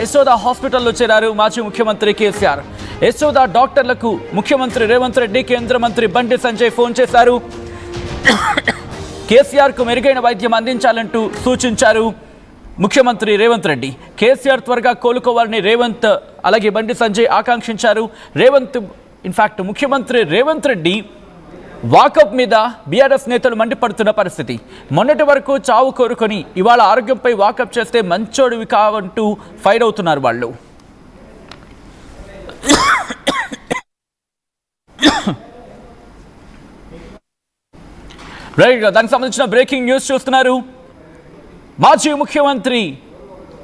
యశోద హాస్పిటల్లో చేరారు మాజీ ముఖ్యమంత్రి కేసీఆర్. యశోద డాక్టర్లకు ముఖ్యమంత్రి రేవంత్ రెడ్డి, కేంద్ర మంత్రి బండి సంజయ్ ఫోన్ చేశారు. కేసీఆర్కు మెరుగైన వైద్యం అందించాలంటూ సూచించారు ముఖ్యమంత్రి రేవంత్ రెడ్డి. కేసీఆర్ త్వరగా కోలుకోవాలని రేవంత్ అలాగే బండి సంజయ్ ఆకాంక్షించారు. ముఖ్యమంత్రి రేవంత్ రెడ్డి వాకప్ మీద బీఆర్ఎస్ నేతలు మండిపడుతున్న పరిస్థితి. మొన్నటి వరకు చావు కోరుకొని ఇవాళ ఆరోగ్యంపై వాకప్ చేస్తే మంచోడివి కావంటూ ఫైర్ అవుతున్నారు వాళ్ళు. దానికి సంబంధించిన బ్రేకింగ్ న్యూస్ చూస్తున్నారు. మాజీ ముఖ్యమంత్రి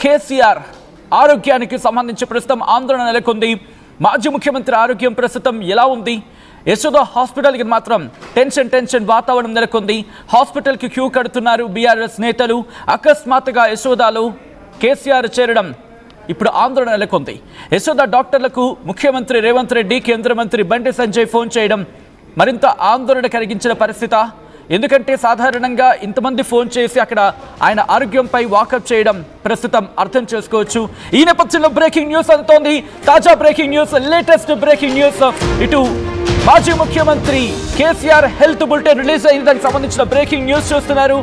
కేసీఆర్ ఆరోగ్యానికి సంబంధించి ప్రస్తుతం ఆందోళన నెలకొంది. మాజీ ముఖ్యమంత్రి ఆరోగ్యం ప్రస్తుతం ఎలా ఉంది? యశోద హాస్పిటల్కి మాత్రం టెన్షన్ వాతావరణం నెలకొంది. హాస్పిటల్కి క్యూ కడుతున్నారు బీఆర్ఎస్ నేతలు. అకస్మాత్తుగా యశోదలో కేసీఆర్ చేరడం ఇప్పుడు ఆందోళన నెలకొంది. యశోద డాక్టర్లకు ముఖ్యమంత్రి రేవంత్ రెడ్డి, కేంద్ర మంత్రి బండి సంజయ్ ఫోన్ చేయడం మరింత ఆందోళన కలిగించిన పరిస్థితి. ఎందుకంటే సాధారణంగా ఇంతమంది ఫోన్ చేసి అక్కడ ఆయన ఆరోగ్యంపై వాకప్ చేయడం ప్రస్తుతం అర్థం చేసుకోవచ్చు. ఈ నేపథ్యంలో బ్రేకింగ్ న్యూస్ అందుతోంది. తాజా breaking news, latest breaking news. ఇటు మాజీ ముఖ్యమంత్రి కేసీఆర్ హెల్త్ బులెటిన్ రిలీజ్ అయింది. దానికి సంబంధించిన బ్రేకింగ్ న్యూస్ చూస్తున్నారు.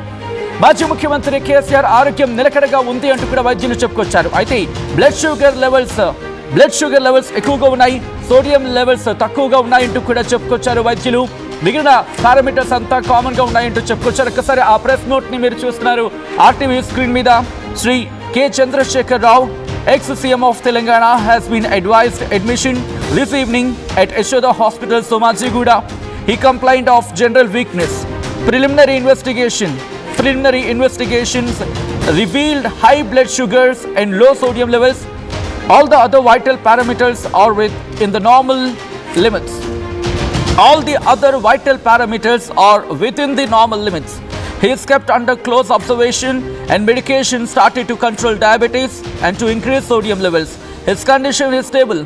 మాజీ ముఖ్యమంత్రి కేసీఆర్ ఆరోగ్యం నిలకడగా ఉంది అంటూ కూడా వైద్యులు చెప్పుకొచ్చారు. అయితే బ్లడ్ షుగర్ లెవెల్స్ ఎక్కువగా ఉన్నాయి, సోడియం లెవెల్స్ తక్కువగా ఉన్నాయంటూ కూడా చెప్పుకొచ్చారు వైద్యులు. మిగిలిన పారామీటర్స్ అంతా కామన్ గా ఉన్నాయంటూ చెప్పుకొచ్చారు. ఒకసారి ఆ ప్రెస్ నోట్ ని మీరు చూస్తున్నారు ఆర్టీవీ స్క్రీన్ మీద. Shri K Chandrashekar Rao, ex-CM of Telangana, has been advised admission this evening at Yashoda Hospital, Somajiguda. He complained of general weakness. Preliminary investigations revealed high blood sugars and low sodium levels. All the other vital parameters are within the normal limits. He is kept under close observation and medication started to control diabetes and to increase sodium levels. His condition is stable.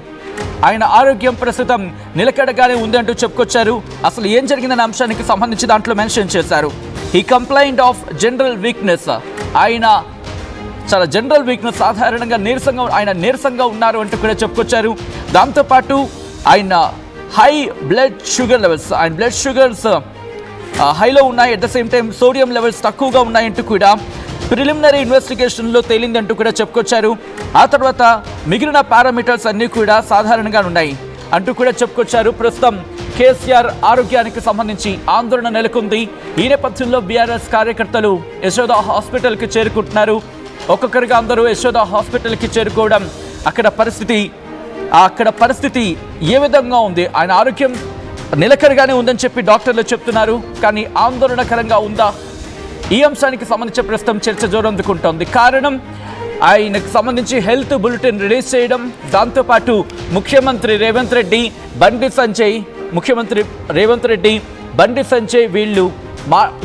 ఆయన ఆరోగ్యం ప్రస్తుతం నిలకడగానే ఉంది అంటూ చెప్పుకొచ్చారు. అసలు ఏం జరిగిందనే అంశానికి సంబంధించి దాంట్లో మెన్షన్ చేశారు. He complaint of general weakness. ఆయన చాలా జనరల్ వీక్నెస్, సాధారణంగా నీరసంగా ఉన్నారు అంటూ కూడా చెప్పుకొచ్చారు. దాంతోపాటు ఆయన హై బ్లడ్ షుగర్ లెవెల్స్, ఆయన బ్లడ్ షుగర్స్ హైలో ఉన్నాయి. At the same time sodium levels తక్కువగా ఉన్నాయంటూ కూడా ప్రిలిమినరీ ఇన్వెస్టిగేషన్లో తేలిందంటూ కూడా చెప్పుకొచ్చారు. ఆ తర్వాత మిగిలిన పారామీటర్స్ అన్నీ కూడా సాధారణంగా ఉన్నాయి అంటూ కూడా చెప్పుకొచ్చారు. ప్రస్తుతం కేసీఆర్ ఆరోగ్యానికి సంబంధించి ఆందోళన నెలకొంది. ఈ నేపథ్యంలో బీఆర్ఎస్ కార్యకర్తలు యశోద హాస్పిటల్కి చేరుకుంటున్నారు. ఒక్కొక్కరిగా అందరూ యశోద హాస్పిటల్కి చేరుకోవడం అక్కడ పరిస్థితి ఏ విధంగా ఉంది? ఆయన ఆరోగ్యం నిలకడగానే ఉందని చెప్పి డాక్టర్లు చెప్తున్నారు. కానీ ఆందోళనకరంగా ఉందా? ఈ అంశానికి సంబంధించి ప్రస్తుతం చర్చ జోరందుకుంటోంది. కారణం ఆయనకు సంబంధించి హెల్త్ బులెటిన్ రిలీజ్ చేయడం, దాంతోపాటు ముఖ్యమంత్రి రేవంత్ రెడ్డి, బండి సంజయ్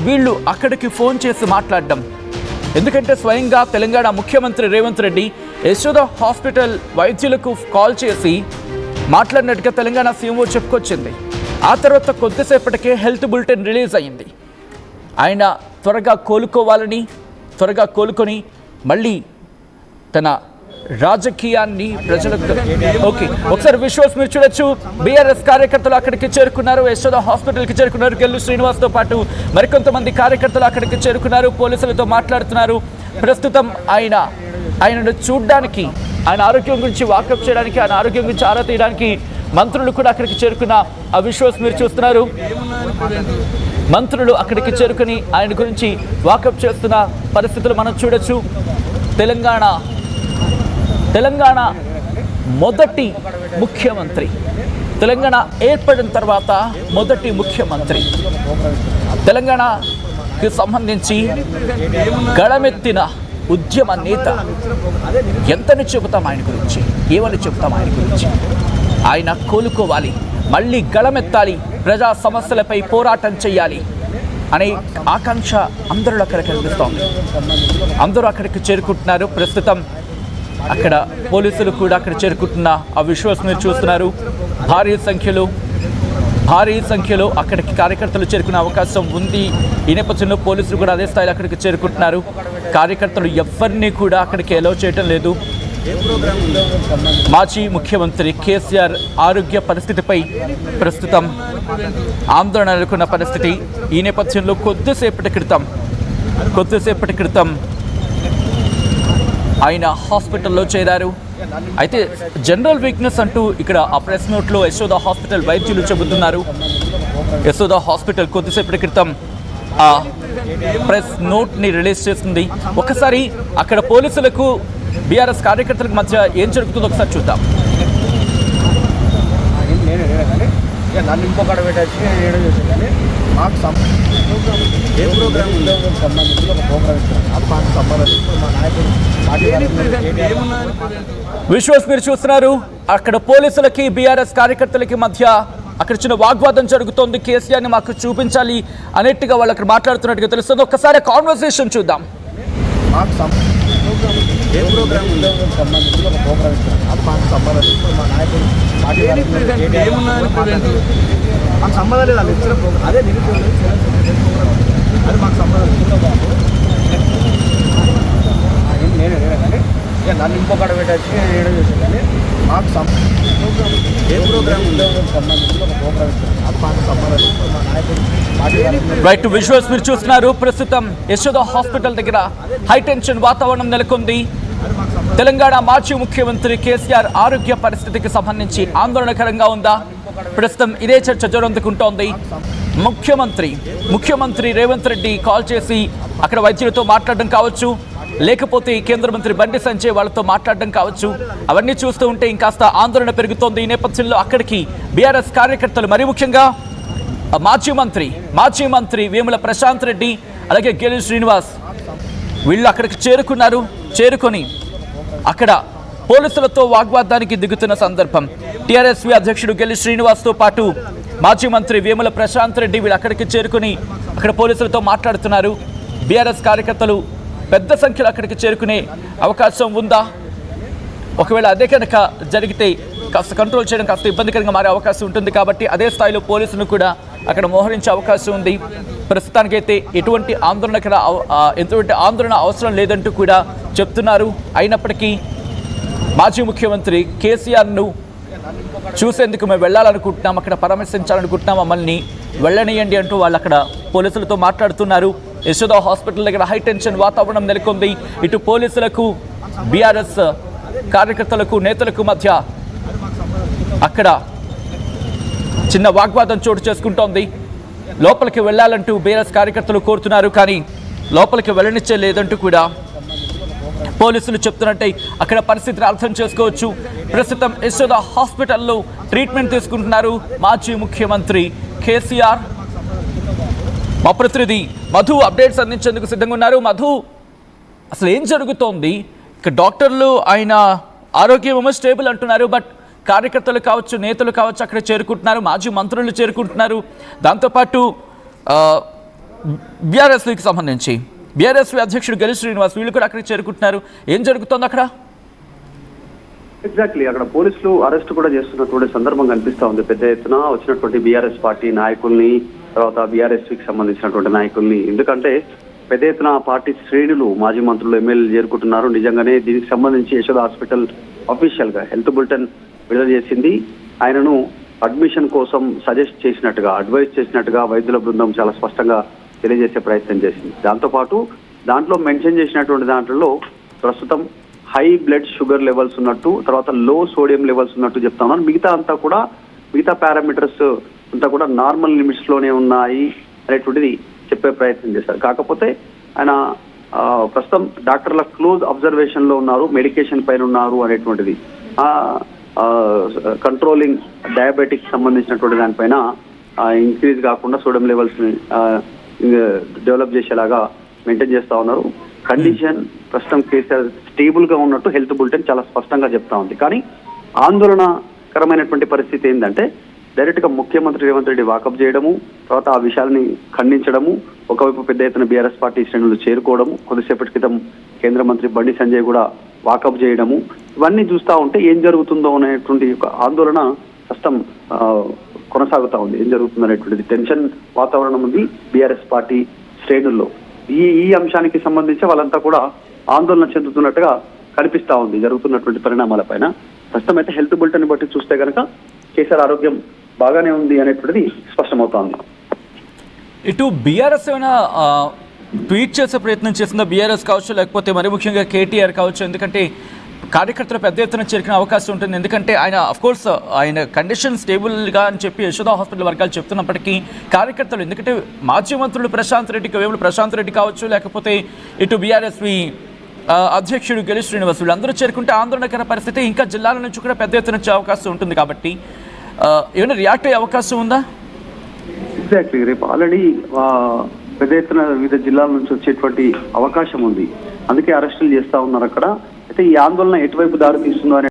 వీళ్ళు అక్కడికి ఫోన్ చేసి మాట్లాడడం. ఎందుకంటే స్వయంగా తెలంగాణ ముఖ్యమంత్రి రేవంత్ రెడ్డి యశోద హాస్పిటల్ వైద్యులకు కాల్ చేసి మాట్లాడినట్టుగా తెలంగాణ సీఎంఓ చెప్పుకొచ్చింది. ఆ తర్వాత కొద్దిసేపటికే హెల్త్ బులెటిన్ రిలీజ్ అయ్యింది. ఆయన త్వరగా కోలుకొని మళ్ళీ తన రాజకీయాన్ని ప్రజలకు ఒకసారి విశ్వాస్ మీరు చూడొచ్చు. బీఆర్ఎస్ కార్యకర్తలు అక్కడికి చేరుకున్నారు, యశోద హాస్పిటల్కి చేరుకున్నారు. గెల్లు శ్రీనివాస్తో పాటు మరికొంతమంది కార్యకర్తలు అక్కడికి చేరుకున్నారు, పోలీసులతో మాట్లాడుతున్నారు. ప్రస్తుతం ఆయనను చూడ్డానికి, ఆయన ఆరోగ్యం గురించి వాకప్ చేయడానికి, ఆయన ఆరోగ్యం గురించి ఆరా తీయడానికి మంత్రులు కూడా అక్కడికి చేరుకున్న ఆ విశ్వాస్ మీరు చూస్తున్నారు. మంత్రులు అక్కడికి చేరుకుని ఆయన గురించి వాకప్ చేస్తున్న పరిస్థితులు మనం చూడొచ్చు. తెలంగాణ మొదటి ముఖ్యమంత్రి, తెలంగాణ ఏర్పడిన తర్వాత మొదటి ముఖ్యమంత్రి, తెలంగాణకి సంబంధించి గళమెత్తిన ఉద్యమ నేత. ఎంతని చెబుతాం ఆయన గురించి, ఏమని చెబుతాం ఆయన గురించి? ఆయన కోలుకోవాలి, మళ్ళీ గళమెత్తాలి, ప్రజా సమస్యలపై పోరాటం చేయాలి అనే ఆకాంక్ష అందరిలో అక్కడ కనిపిస్తోంది. అందరూ అక్కడికి చేరుకుంటున్నారు. ప్రస్తుతం అక్కడ పోలీసులు కూడా అక్కడ చేరుకుంటున్న ఆ విశ్వాస్ మీరు చూస్తున్నారు. భారీ సంఖ్యలో అక్కడికి కార్యకర్తలు చేరుకునే అవకాశం ఉంది. ఈ నేపథ్యంలో పోలీసులు కూడా అదే స్థాయిలో అక్కడికి చేరుకుంటున్నారు. కార్యకర్తలు ఎవరిని కూడా అక్కడికి అలౌ చేయటం లేదు. మాజీ ముఖ్యమంత్రి కేసీఆర్ ఆరోగ్య పరిస్థితిపై ప్రస్తుతం ఆందోళన నెలకొన్న పరిస్థితి. ఈ నేపథ్యంలో కొద్దిసేపటి క్రితం ఆయన హాస్పిటల్లో చేరారు. అయితే జనరల్ వీక్నెస్ అంటూ ఇక్కడ ఆ ప్రెస్ నోట్లో యశోద హాస్పిటల్ వైద్యులు చెబుతున్నారు. యశోద హాస్పిటల్ కొద్దిసేపటి క్రితం ఆ ప్రెస్ నోట్ని రిలీజ్ చేస్తుంది. ఒకసారి అక్కడ పోలీసులకు బీఆర్ఎస్ కార్యకర్తలకు మధ్య ఏం జరుగుతుందో ఒకసారి చూద్దాం. నన్ను ఇంకొకటి పెట్టచ్చు మాకు ఏ ప్రోగ్రామ్ ఉందో సంబంధించి ఒక ప్రోగ్రామ్ ఇస్తున్నారు. మాకు సంబంధించి మా నాయకుడు విశ్వాస్ మీరు చూస్తున్నారు, అక్కడ పోలీసులకి బీఆర్ఎస్ కార్యకర్తలకి మధ్య అక్కడ చిన్న వాగ్వాదం జరుగుతోంది. కేసీఆర్ని మాకు చూపించాలి అనేట్టుగా వాళ్ళు అక్కడ మాట్లాడుతున్నట్టుగా తెలుస్తుంది. ఒక్కసారి కాన్వర్సేషన్ చూద్దాం. మాకు ఏ ప్రోగ్రామ్ ఉందో సంబంధించి ఒక ప్రోగ్రామ్ ఇస్తున్నారు. మాకు సంబంధించి మా నాయకుడు మాకు సంబంధం లేదు. వాళ్ళు ఇచ్చిన ప్రోగ్రామ్ అదే అది మాకు సంబంధం నేను నన్ను ఇంకొకటి పెట్టచ్చు ఏడో చేసాను. కానీ మాకు ఏ ప్రోగ్రామ్ ఉందో సంబంధించి ఒక ప్రోగ్రామ్ ఇస్తున్నారు. మాకు సంబంధించి మా నాయకుడు రైట్ విజువల్స్ మీరు చూస్తున్నారు. ప్రస్తుతం యశోద హాస్పిటల్ దగ్గర హైటెన్షన్ వాతావరణం నెలకొంది. తెలంగాణ మాజీ ముఖ్యమంత్రి కేసీఆర్ ఆరోగ్య పరిస్థితికి సంబంధించి ఆందోళనకరంగా ఉందా? ప్రస్తుతం ఇదే చర్చ జోరందుకుంటోంది. ముఖ్యమంత్రి రేవంత్ రెడ్డి కాల్ చేసి అక్కడ వైద్యులతో మాట్లాడడం కావచ్చు, లేకపోతే కేంద్ర మంత్రి బండి సంజయ్ వాళ్ళతో మాట్లాడడం కావచ్చు. అవన్నీ చూస్తూ ఉంటే ఇంకాస్త ఆందోళన పెరుగుతోంది. ఈ నేపథ్యంలో అక్కడికి బీఆర్ఎస్ కార్యకర్తలు, మరీ ముఖ్యంగా మాజీ మంత్రి వేముల ప్రశాంత్ రెడ్డి అలాగే గెలి శ్రీనివాస్ వీళ్ళు అక్కడికి చేరుకొని అక్కడ పోలీసులతో వాగ్వాదానికి దిగుతున్న సందర్భం. టీఆర్ఎస్వి అధ్యక్షుడు గెలి శ్రీనివాస్తో పాటు మాజీ మంత్రి వేముల ప్రశాంత్ రెడ్డి వీళ్ళు అక్కడికి చేరుకుని అక్కడ పోలీసులతో మాట్లాడుతున్నారు. బీఆర్ఎస్ కార్యకర్తలు పెద్ద సంఖ్యలో అక్కడికి చేరుకునే అవకాశం ఉందా? ఒకవేళ అదే కనుక జరిగితే కాస్త కంట్రోల్ చేయడం కాస్త ఇబ్బందికరంగా మారే అవకాశం ఉంటుంది. కాబట్టి అదే స్థాయిలో పోలీసులను కూడా అక్కడ మోహరించే అవకాశం ఉంది. ప్రస్తుతానికైతే ఎటువంటి ఆందోళన అవసరం లేదంటూ కూడా చెప్తున్నారు. అయినప్పటికీ మాజీ ముఖ్యమంత్రి కేసీఆర్ను చూసేందుకు మేము వెళ్ళాలనుకుంటున్నాం, అక్కడ పరామర్శించాలనుకుంటున్నాం, మమ్మల్ని వెళ్ళనియండి అంటూ వాళ్ళు అక్కడ పోలీసులతో మాట్లాడుతున్నారు. యశోద హాస్పిటల్ దగ్గర హైటెన్షన్ వాతావరణం నెలకొంది. ఇటు పోలీసులకు బీఆర్ఎస్ కార్యకర్తలకు నేతలకు మధ్య అక్కడ చిన్న వాగ్వాదం చోటు చేసుకుంటోంది. లోపలికి వెళ్ళాలంటూ బీఆర్ఎస్ కార్యకర్తలు కోరుతున్నారు, కానీ లోపలికి వెళ్ళనిచ్చే లేదంటూ కూడా పోలీసులు చెప్తున్నట్టే అక్కడ పరిస్థితిని అర్థం చేసుకోవచ్చు. ప్రస్తుతం యశోద హాస్పిటల్లో ట్రీట్మెంట్ తీసుకుంటున్నారు మాజీ ముఖ్యమంత్రి కేసీఆర్. మా ప్రతినిధి మధు అప్డేట్స్ అందించేందుకు సిద్ధంగా ఉన్నారు. మధు, అసలు ఏం జరుగుతోంది? ఇక డాక్టర్లు ఆయన ఆరోగ్యం స్టేబుల్ అంటున్నారు, బట్ కార్యకర్తలు కావచ్చు, నేతలు కావచ్చు అక్కడ చేరుకుంటున్నారు, మాజీ మంత్రులు చేరుకుంటున్నారు. దాంతోపాటు బీఆర్ఎస్కి సంబంధించి బీఆర్ఎస్వి అధ్యక్షుడు గెలి శ్రీనివాస్ వీళ్ళు కూడా అక్కడికి చేరుకుంటున్నారు. ఏం జరుగుతోంది అక్కడ? ఎగ్జాక్ట్లీ, అక్కడ పోలీసులు అరెస్ట్ కూడా చేస్తున్నటువంటి సందర్భం కనిపిస్తా ఉంది. పెద్ద ఎత్తున వచ్చినటువంటి బీఆర్ఎస్ పార్టీ నాయకుల్ని, తర్వాత బీఆర్ఎస్కి సంబంధించినటువంటి నాయకుల్ని, ఎందుకంటే పెద్ద ఎత్తున పార్టీ శ్రేణులు, మాజీ మంత్రులు, ఎమ్మెల్యేలు చేరుకుంటున్నారు. నిజంగానే దీనికి సంబంధించి యశోద హాస్పిటల్ అఫీషియల్ గా హెల్త్ బులెటిన్ విడుదల చేసింది. ఆయనను అడ్మిషన్ కోసం సజెస్ట్ చేసినట్టుగా, అడ్వైజ్ చేసినట్టుగా వైద్యుల బృందం చాలా స్పష్టంగా తెలియజేసే ప్రయత్నం చేసింది. దాంతోపాటు దాంట్లో మెన్షన్ చేసినటువంటి దాంట్లో ప్రస్తుతం హై బ్లడ్ షుగర్ లెవెల్స్ ఉన్నట్టు, తర్వాత లో సోడియం లెవెల్స్ ఉన్నట్టు చెప్తా ఉన్నారు. మిగతా పారామీటర్స్ అంతా కూడా నార్మల్ లిమిట్స్ లోనే ఉన్నాయి అనేటువంటిది చెప్పే ప్రయత్నం చేశారు. కాకపోతే ఆయన ప్రస్తుతం డాక్టర్ల క్లోజ్ అబ్జర్వేషన్ లో ఉన్నారు, మెడికేషన్ పైన ఉన్నారు అనేటువంటిది, కంట్రోలింగ్ డయాబెటిక్ సంబంధించినటువంటి దానిపైన ఇంక్రీజ్ కాకుండా సోడియం లెవెల్స్ ని డెవలప్ చేసేలాగా మెయింటైన్ చేస్తా ఉన్నారు. కండిషన్ ప్రస్తుతం కేసీఆర్ స్టేబుల్ గా ఉన్నట్టు హెల్త్ బులెటిన్ చాలా స్పష్టంగా చెప్తా ఉంది. కానీ ఆందోళనకరమైనటువంటి పరిస్థితి ఏంటంటే డైరెక్ట్ గా ముఖ్యమంత్రి రేవంత్ రెడ్డి వాకప్ చేయడము, తర్వాత ఆ విషయాలని ఖండించడము, ఒకవైపు పెద్ద ఎత్తున బీఆర్ఎస్ పార్టీ శ్రేణులు చేరుకోవడము, కొద్దిసేపటి క్రితం కేంద్ర మంత్రి బండి సంజయ్ కూడా వాకప్ చేయడము, ఇవన్నీ చూస్తూ ఉంటే ఏం జరుగుతుందో అనేటువంటి ఒక ఆందోళన ప్రస్తుతం కొనసాగుతా ఉంది. ఏం జరుగుతుంది అనేటువంటిది టెన్షన్ వాతావరణం ఉంది బీఆర్ఎస్ పార్టీ శ్రేణుల్లో. ఈ అంశానికి సంబంధించి వాళ్ళంతా కూడా ఆందోళన చెందుతున్నట్టుగా కనిపిస్తా ఉంది జరుగుతున్నటువంటి పరిణామాలపైన. ప్రస్తుతం అయితే హెల్త్ బులెటిన్ బట్టి చూస్తే కనుక కేసీఆర్ ఆరోగ్యం బాగానే ఉంది అనేటువంటిది స్పష్టమవుతోంది. ఇటు బీఆర్ఎస్ ఏమైనా ట్వీట్ చేసే ప్రయత్నం చేసిందా? బీఆర్ఎస్ కావచ్చు, లేకపోతే మరి ముఖ్యంగా కేటీఆర్ కావచ్చు, ఎందుకంటే కార్యకర్తలు పెద్ద ఎత్తున చేరికిన అవకాశం ఉంటుంది. ఎందుకంటే ఆయన అఫ్కోర్స్ ఆయన కండిషన్ స్టేబుల్గా అని చెప్పి యశోదా హాస్పిటల్ వర్గాలు చెప్తున్నప్పటికీ కార్యకర్తలు, ఎందుకంటే మాజీ మంత్రులు ప్రశాంత్ రెడ్డి కావచ్చు, లేకపోతే ఇటు బీఆర్ఎస్వి అధ్యక్షుడు గెలి శ్రీనివాస్, వీళ్ళందరూ చేరుకుంటే ఆందోళనకర పరిస్థితి ఇంకా జిల్లాల నుంచి కూడా పెద్ద ఎత్తున వచ్చే అవకాశం ఉంటుంది. కాబట్టి ఏమైనా రియాక్ట్ అయ్యే అవకాశం ఉందా? ఎగ్జాక్ట్లీ, రేపు ఆల్రెడీ పెద్ద ఎత్తున వివిధ జిల్లాల నుంచి వచ్చేటువంటి అవకాశం ఉంది. అందుకే అరెస్టులు చేస్తా ఉన్నారు అక్కడ. అయితే ఈ ఆందోళన ఎటువైపు దారి తీస్తుందో అనే